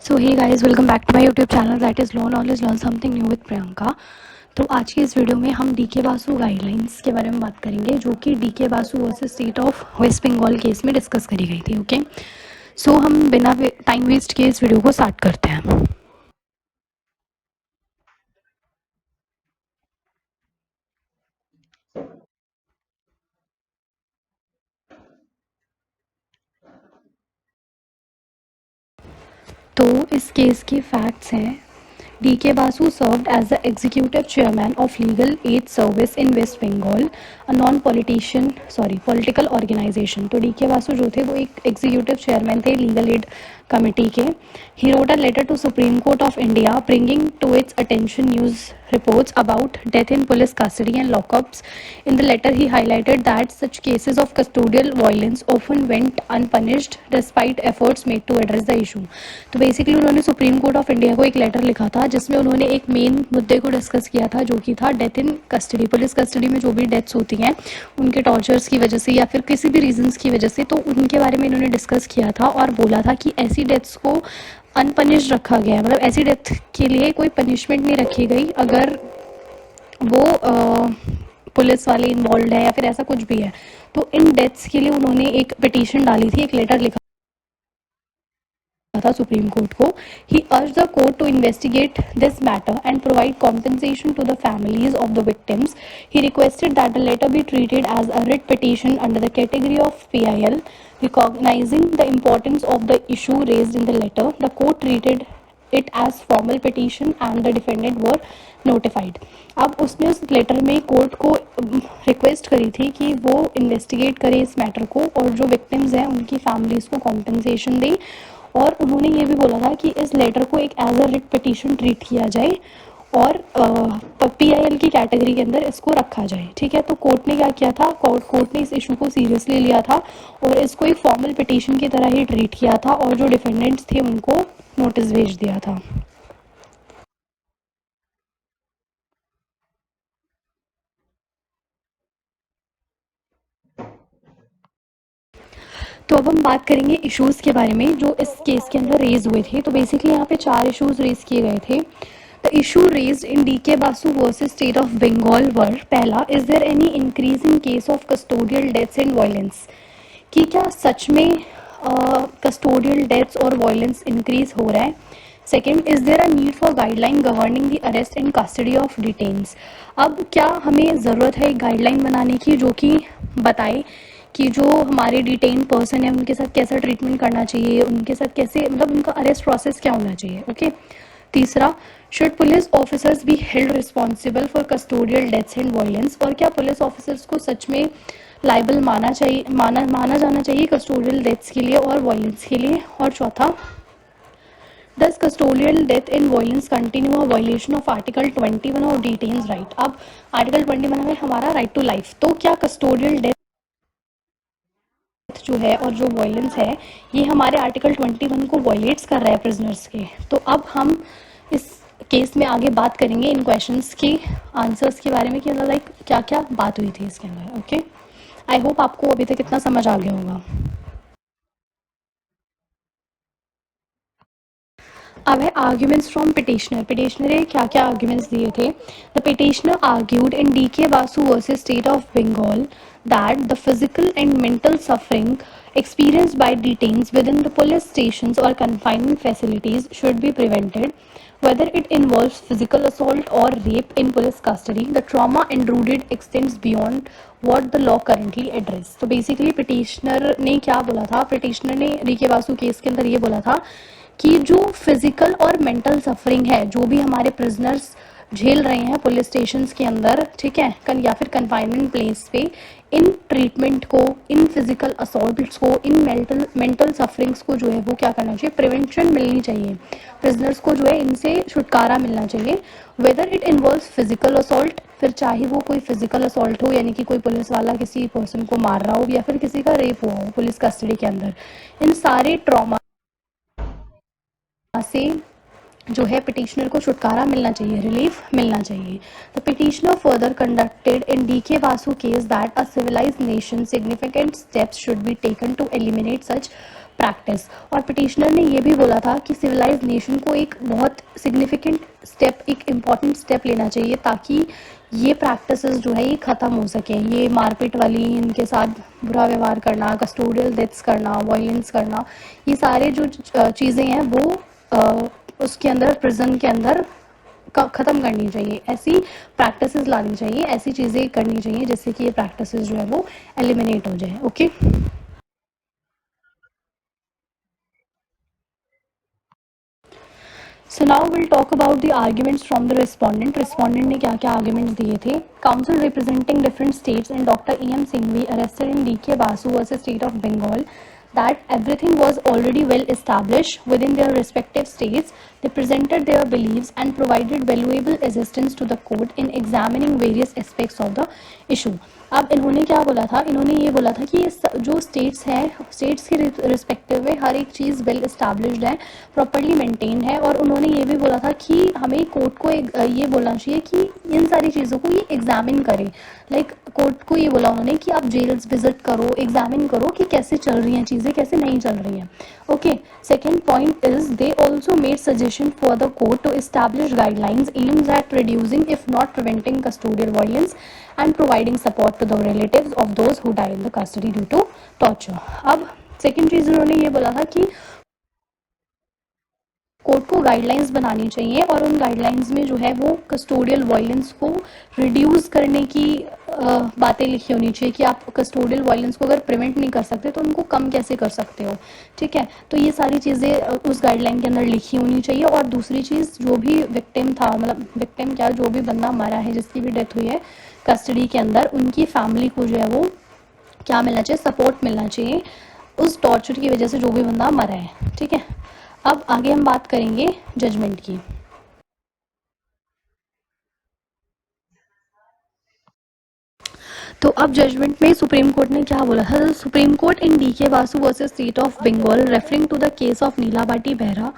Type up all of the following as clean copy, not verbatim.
So hey guys, welcome back to my YouTube channel that is learn always learn something new with Priyanka. तो आज की इस video में हम डीके बासु गाइडलाइंस के बारे में बात करेंगे, जो कि DK Basu versus state of West Bengal case में डिस्कस करी गई थी। ओके, सो हम बिना टाइम वेस्ट किए इस वीडियो को स्टार्ट करते हैं। तो इस केस के फैक्ट्स हैं। DK Basu served as the executive chairman of legal aid service in West Bengal, a non political organisation. तो डीके बासु जो थे वो एक एग्जीक्यूटिव चेयरमैन थे लीगल एड कमिटी के। He wrote a letter to Supreme Court of India bringing to its attention news reports about death in police custody and lockups. In the letter, he highlighted that such cases of custodial violence often went unpunished despite efforts made to address the issue. तो basically उन्होंने supreme Court of India को एक letter लिखा था जिसमें उन्होंने एक main मुद्दे को डिस्कस किया था, जो कि था death in custody. Police custody में जो भी डेथ्स होती हैं उनके टॉर्चर्स की वजह से या फिर किसी भी रीजंस की वजह से, तो उनके बारे में इन्होंने डिस्कस किया था और बोला था कि ऐसी डेथ्स को अनपनिश रखा गया है, मतलब ऐसी डेथ के लिए कोई पनिशमेंट नहीं रखी गई अगर वो पुलिस वाले इन्वॉल्व है या फिर ऐसा कुछ भी है। तो इन डेथ्स के लिए उन्होंने एक पिटीशन डाली थी, एक लेटर लिखा था सुप्रीम कोर्ट को। He urge the court to investigate this matter and provide compensation to the families of the victims. He requested that the letter be treated as a writ petition under the category of PIL, recognizing the importance of the issue raised in the letter. The court treated it as formal petition and the defendant were notified. अब उसने उस letter में court को request करी थी कि वो investigate करे इस मैटर को और जो विक्टिम्स हैं उनकी फैमिलीज को कॉम्पनसेशन दे। और उन्होंने ये भी बोला था कि इस लेटर को एक as a writ petition treat किया जाए और PIL की कैटेगरी के अंदर इसको रखा जाए। ठीक है, तो कोर्ट ने क्या किया था, कोर्ट ने इस इशू को सीरियसली लिया था और इसको एक फॉर्मल पिटीशन की तरह ही ट्रीट किया था और जो डिफेंडेंट्स थे उनको नोटिस भेज दिया था। तो अब हम बात करेंगे इश्यूज़ के बारे में जो इस केस के अंदर रेज हुए थे। तो बेसिकली यहाँ पे 4 इश्यूज़ रेज किए गए थे। The issue raised in DK Basu versus state of Bengal were, पहला, is there any increase in case of custodial deaths and violence, कि क्या सच में कस्टोडियल डेथ्स और वायलेंस इंक्रीज हो रहा है। Second, is there a need for guideline governing the arrest and custody of detainees. अब क्या हमें ज़रूरत है एक गाइडलाइन बनाने की जो कि बताए कि जो हमारे डिटेन पर्सन है उनके साथ कैसा ट्रीटमेंट करना चाहिए, उनके साथ कैसे, मतलब उनका अरेस्ट प्रोसेस क्या होना चाहिए। ओके। तीसरा, should police officers be held responsible for custodial deaths and violence, और क्या पुलिस ऑफिसर्स को सच में लाइबल माना जाना चाहिए कस्टोडियल डेथ्स के लिए और वायलेंस के लिए। और चौथा, Does custodial death and violence continue a violation of Article 21 of detains right? अब आर्टिकल 21 में हमारा राइट टू लाइफ, तो क्या कस्टोडियल डेथ जो है और जो वायलेंस है ये हमारे आर्टिकल 21 को वायलेट्स कर रहा है प्रिजनर्स के। तो अब हम इस केस में आगे बात करेंगे इन क्वेश्चंस के आंसर्स के बारे में कि मतलब लाइक क्या क्या बात हुई थी इसके अंदर। ओके, आई होप आपको अभी तक इतना समझ आ गया होगा। अब है आर्ग्यूमेंट्स फ्रॉम पिटिशनर। पिटिशनर ने क्या क्या आर्ग्यूमेंट्स दिए थे। The petitioner argued in DK Basu versus state of Bengal that the physical and mental suffering experienced by detainees within the police stations or confinement facilities should be prevented, whether it involves physical assault or rape in police custody. The trauma endured extends beyond what the law currently address. तो basically petitioner ने क्या बोला था, petitioner ने DK Basu case के अंदर ये बोला था कि जो फिजिकल और मेंटल सफरिंग है जो भी हमारे प्रिजनर्स झेल रहे हैं पुलिस स्टेशंस के अंदर, ठीक है, या फिर कन्फाइनमेंट प्लेस पे, इन ट्रीटमेंट को, इन फिजिकल असॉल्ट्स को, इन मेंटल सफरिंग्स को जो है वो क्या करना चाहिए, प्रिवेंशन मिलनी चाहिए। प्रिजनर्स को जो है इनसे छुटकारा मिलना चाहिए। Whether it involves physical assault, फिर चाहे वो कोई फिजिकल असॉल्ट हो यानी कि कोई पुलिस वाला किसी पर्सन को मार रहा हो या फिर किसी का रेप हुआ हो पुलिस कस्टडी के अंदर, इन सारे ट्रॉमा से जो है पिटिशनर को छुटकारा मिलना चाहिए, रिलीफ मिलना चाहिए। The petitioner further conducted in DK Basu case that a civilised nation significant steps should be taken to eliminate such practice. और पिटिशनर ने ये भी बोला था कि सिविलाइज्ड नेशन को एक बहुत सिग्निफिकेंट स्टेप, एक इम्पॉर्टेंट स्टेप लेना चाहिए ताकि ये प्रैक्टिसेस जो है ये ख़त्म हो सकें। ये मारपीट वाली, इनके साथ बुरा व्यवहार करना, कस्टोडियल डेथ्स करना, वायलेंस करना, ये सारे जो चीज़ें हैं वो उसके अंदर, प्रिजन के अंदर ख़त्म करनी चाहिए। ऐसी प्रैक्टिसेस लानी चाहिए, ऐसी चीज़ें करनी चाहिए जिससे कि ये प्रैक्टिसेस जो है वो एलिमिनेट हो जाए। Okay, so now will talk about the arguments from the respondent. Respondent ने क्या क्या आर्ग्यूमेंट्स दिए थे। Counsel representing different states and doctor E.M. Singhvi arrested in DK Basu versus state of Bengal that everything was already well established within their respective states. They presented their beliefs and provided valuable assistance to the court in examining various aspects of the issue. अब इन्होंने क्या बोला था, इन्होंने ये बोला था कि जो स्टेट्स हैं, स्टेट्स के रिस्पेक्टिव में हर एक चीज़ वेल इस्टेब्लिश्ड है, प्रॉपरली मेंटेन है। और उन्होंने ये भी बोला था कि हमें कोर्ट को ये बोलना चाहिए कि इन सारी चीज़ों को ये एग्जामिन करें। लाइक कोर्ट को ये बोला उन्होंने कि आप जेल्स विजिट करो, एग्जामिन करो कि कैसे चल रही हैं चीज़ें, कैसे नहीं चल रही हैं। Okay, second point is they also made suggestion for the court to establish guidelines aims at reducing if not preventing custodial violence and providing support to the relatives of those who die in the custody due to torture. अब second चीज़ उन्होंने ये बोला था कि court को guidelines बनानी चाहिए और उन गाइडलाइंस में जो है वो कस्टोडियल वायलेंस को रिड्यूस करने की बातें लिखी होनी चाहिए कि आप कस्टोडियल वायलेंस को अगर प्रिवेंट नहीं कर सकते तो उनको कम कैसे कर सकते हो। ठीक है, तो ये सारी चीज़ें उस गाइडलाइन के अंदर लिखी होनी चाहिए। और दूसरी चीज़, जो भी विक्टिम था, मतलब विक्टिम क्या, जो भी बंदा मरा है, जिसकी भी डेथ हुई है कस्टडी के अंदर, उनकी फैमिली को जो है वो क्या मिलना चाहिए, सपोर्ट मिलना चाहिए उस टॉर्चर की वजह से जो भी बंदा मरा है। ठीक है, अब आगे हम बात करेंगे जजमेंट की। तो अब जजमेंट में सुप्रीम कोर्ट ने क्या बोला था। Supreme court in DK Basu versus state of Bengal referring to the case of Nilabati Behera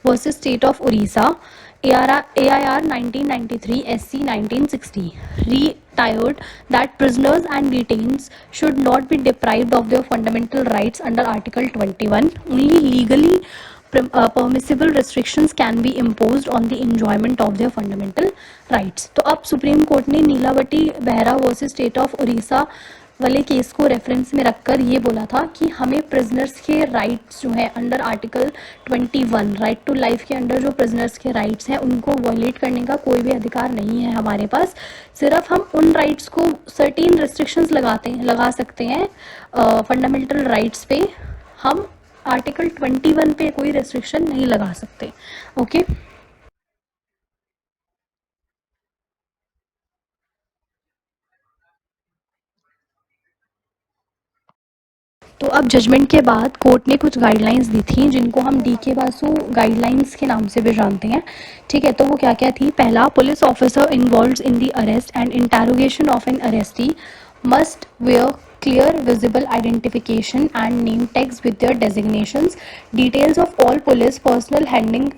versus state of Orissa AIR 1993 SC 1960 retired that prisoners and detainees should not be deprived of their fundamental rights under Article 21. Only legally permissible restrictions can be imposed on the enjoyment of their fundamental rights. तो अब supreme court ने Nilabati Behera versus state of Orissa वाले case को reference में रखकर ये बोला था कि हमें प्रिजनर्स के राइट्स जो है under article 21, right to life के अंडर जो प्रिजनर्स के राइट्स हैं उनको वायलेट करने का कोई भी अधिकार नहीं है हमारे पास। सिर्फ हम उन राइट्स को सर्टेन रिस्ट्रिक्शंस लगा सकते हैं फंडामेंटल राइट्स पे। हम आर्टिकल 21 पे कोई रेस्ट्रिक्शन नहीं लगा सकते। ओके, तो अब जजमेंट के बाद कोर्ट ने कुछ गाइडलाइंस दी थी जिनको हम DK Basu गाइडलाइंस के नाम से भी जानते हैं। ठीक है, तो वो क्या क्या थी। पहला, police officer involved in the arrest and interrogation of an arrestee must wear clear visible identification and name tags with their designations. Details of all police personnel handling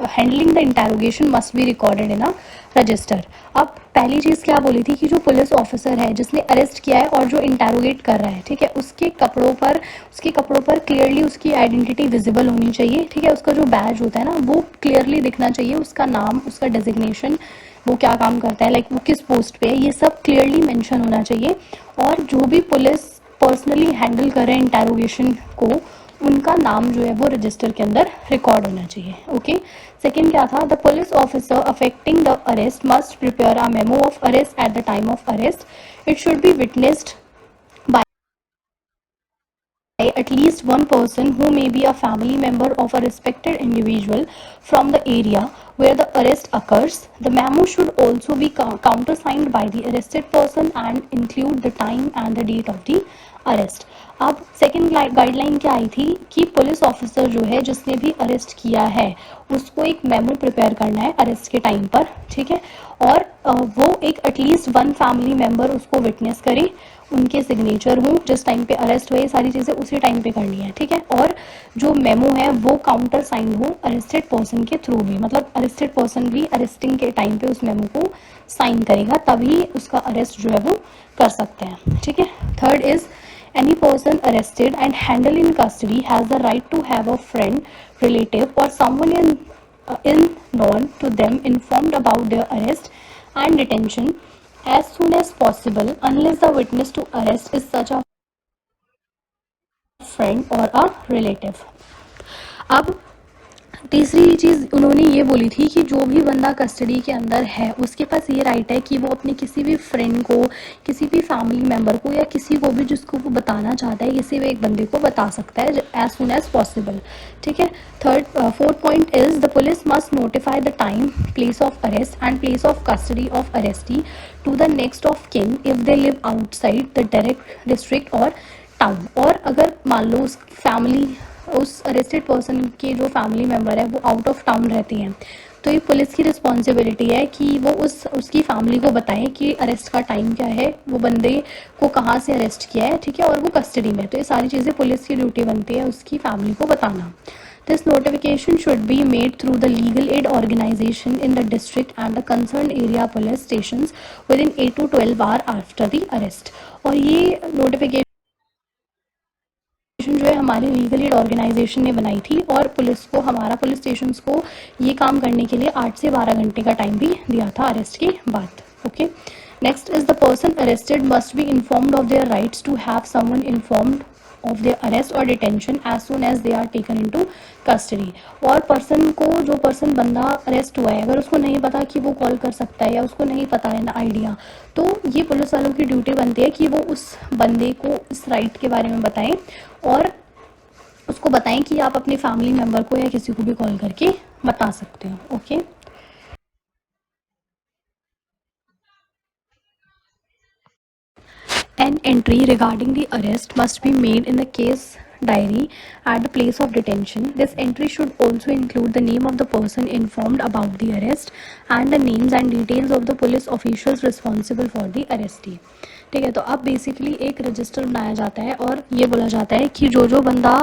the interrogation must be recorded in a register. अब पहली चीज़ क्या बोली थी कि जो police officer है जिसने arrest किया है और जो इंटरोगेट कर रहा है, ठीक है, उसके कपड़ों पर क्लियरली उसकी आइडेंटिटी विजिबल होनी चाहिए। ठीक है, उसका जो बैज होता है ना वो क्लियरली दिखना चाहिए, उसका नाम, उसका डेजिग्नेशन, वो क्या काम करता है, लाइक वो किस पोस्ट पे है, ये सब क्लियरली मेंशन होना चाहिए। और जो भी पुलिस पर्सनली हैंडल कर रहे हैं इंटरोगेशन को, उनका नाम जो है वो रजिस्टर के अंदर रिकॉर्ड होना चाहिए। ओके, सेकेंड क्या था, the police officer affecting the arrest must prepare a memo of arrest eight the time of arrest. It should be witnessed by at least one person who may be a family member of a respected individual from the area where the arrest occurs. The memo should also be countersigned by the arrested person and include the time and the date of the arrest. अब second guideline क्या आई थी कि police officer जो है जिसने भी arrest किया है उसको एक मेमो प्रिपेयर करना है अरेस्ट के टाइम पर। ठीक है, और वो एक एटलीस्ट वन फैमिली मेम्बर उसको विटनेस करे, उनके सिग्नेचर हों, जिस टाइम पे अरेस्ट हुए, सारी चीज़ें उसी टाइम पे करनी है। ठीक है, और जो मेमो है वो काउंटर साइन हो अरेस्टेड पर्सन के थ्रू भी, मतलब अरेस्टेड पर्सन भी अरेस्टिंग के टाइम पे उस मेमो को साइन करेगा, तभी उसका अरेस्ट जो है वो कर सकते हैं। ठीक है, third is Any person arrested and handled in custody has the right to have a friend, relative, or someone in known to them informed about their arrest and detention as soon as possible, unless the witness to arrest is such a friend or a relative. अब तीसरी चीज़ उन्होंने ये बोली थी कि जो भी बंदा कस्टडी के अंदर है उसके पास ये राइट है कि वो अपने किसी भी फ्रेंड को, किसी भी फैमिली मेम्बर को या किसी को भी जिसको वो बताना चाहता है, किसी भी एक बंदे को बता सकता है एज सुन एज पॉसिबल. ठीक है. Fourth point is the police must notify the time, place of arrest and place of custody of arrestee to the next of kin if they live outside the direct district or town. और अगर मान लो उस family, उस arrested person के जो family member है वो out of town रहती हैं, तो ये पुलिस की रिस्पॉन्सिबिलिटी है कि वो उसकी फैमिली को बताएं कि अरेस्ट का टाइम क्या है, वो बंदे को कहाँ से अरेस्ट किया है. ठीक है. और वो कस्टडी में, तो ये सारी चीज़ें पुलिस की ड्यूटी बनती है उसकी फैमिली को बताना. This notification should be made through the legal aid organisation in the district and the concern area police station within 8 to 12 hour after the arrest. और ये नोटिफिकेशन जो है हमारी लीगल एड ऑर्गेनाइजेशन ने बनाई थी और पुलिस को, हमारा पुलिस स्टेशन को ये काम करने के लिए 8 से 12 घंटे का टाइम भी दिया था अरेस्ट के बाद. Okay. Next is the person arrested must be informed of their rights to have someone informed of their arrest or detention as soon as they are taken into custody. और person को, जो person बंदा arrest हुआ है, अगर उसको नहीं पता कि वो कॉल कर सकता है या उसको नहीं पता है ना आइडिया, तो ये पुलिस वालों की ड्यूटी बनती है कि वो उस बंदे को इस राइट के बारे में बताएं और उसको बताएं कि आप अपने फैमिली मेम्बर को या किसी को भी कॉल करके बता सकते हो. Okay. An entry regarding the arrest must be made in the case diary at the place of detention. This entry should also include the name of the person informed about the arrest and the names and details of the police officials responsible for the arrestee. ठीक है. तो अब basically एक register बनाया जाता है और ये बोला जाता है कि जो बंदा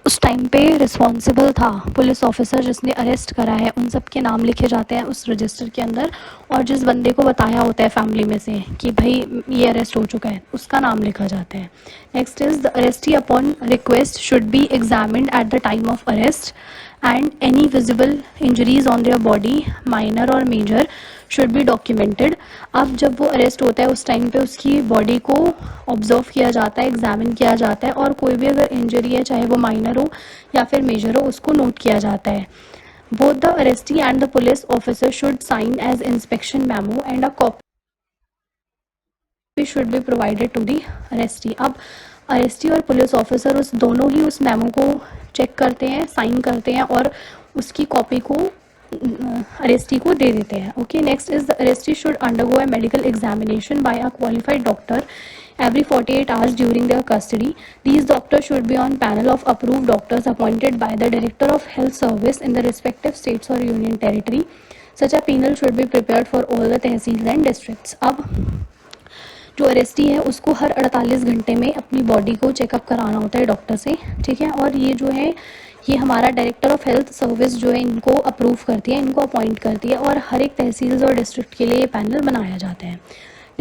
उस टाइम पे रिस्पॉन्सिबल था, पुलिस ऑफिसर जिसने अरेस्ट करा है, उन सब के नाम लिखे जाते हैं उस रजिस्टर के अंदर. और जिस बंदे को बताया होता है फैमिली में से कि भाई ये अरेस्ट हो चुका है, उसका नाम लिखा जाता है. Next is the arrestee upon request should be examined at the time of arrest and any visible injuries on their body, minor or major, should be documented. अब जब वो अरेस्ट होता है उस टाइम पे उसकी बॉडी को ऑब्जर्व किया जाता है, एग्जामिन किया जाता है और कोई भी अगर इंजरी है, चाहे वो माइनर हो या फिर मेजर हो, उसको नोट किया जाता है. Both the arrestee and the police officer should sign as inspection memo and a copy should be provided to the arrestee. अब अरेस्टी और पुलिस ऑफिसर उस दोनों ही उस मेमो को चेक करते हैं, साइन करते हैं और उसकी कॉपी को अरेस्टी को दे देते हैं. Okay. Next is the arrestee should undergo a medical examination by a qualified doctor every 48 hours during their custody. These doctors should be on panel of approved doctors appointed by the Director of Health Service in the respective states or union territory. Such a panel should be prepared for all the tehsils and districts. अब जो arrested है उसको हर 48 घंटे में अपनी body को checkup कराना होता है डॉक्टर से. ठीक है. और ये जो है, ये हमारा डायरेक्टर ऑफ हेल्थ सर्विस जो है इनको अप्रूव करती है, इनको अपॉइंट करती है और हर एक तहसील और डिस्ट्रिक्ट के लिए ये पैनल बनाया जाता है.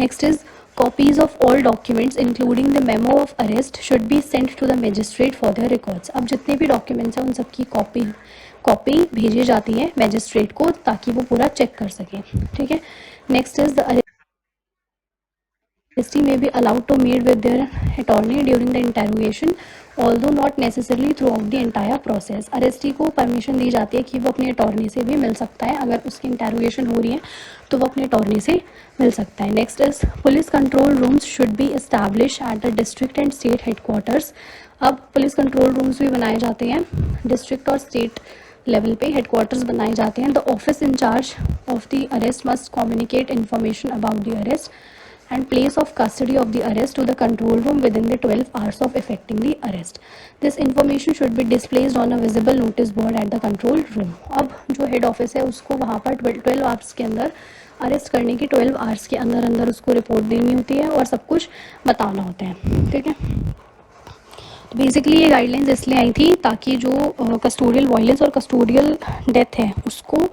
Next is copies of all documents including the memo of arrest should be sent to the magistrate for their records. अब जितने भी डॉक्यूमेंट्स हैं उन सब की कॉपी भेजी जाती है मैजिस्ट्रेट को ताकि वो पूरा चेक कर सके. ठीक है. Next is the arrestee may be allowed to meet with their attorney during the interrogation, although not necessarily throughout the entire process. Arrested को परमिशन दी जाती है कि वो अपने अटॉर्नी से भी मिल सकता है. अगर उसकी इंटेरोगेशन हो रही है तो वो अपने अटॉर्नी से मिल सकता है. Next is police control rooms should be establish at the district and state headquarters. अब पुलिस कंट्रोल रूम्स भी बनाए जाते हैं, डिस्ट्रिक्ट और स्टेट लेवल पे हेडक्वार्टर्स बनाए जाते हैं. The office in charge of the arrest must communicate information about the arrest and place of custody of the arrest to the control room within the 12 hours of effecting the arrest. This information should be displayed on a visible notice board at the control room. अब जो head office है उसको वहाँ पर 12 hours के अंदर, arrest करने की 12 आवर्स के अंदर अंदर उसको रिपोर्ट देनी होती है और सब कुछ बताना होता है. ठीक है. तो बेसिकली ये गाइडलाइंस इसलिए आई थी ताकि जो कस्टोडियल वायलेंस और कस्टोडियल डेथ है उसको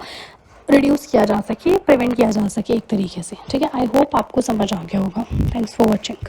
रिड्यूस किया जा सके, प्रिवेंट किया जा सके एक तरीके से. ठीक है. आई होप आपको समझ आ गया होगा. Thanks for watching.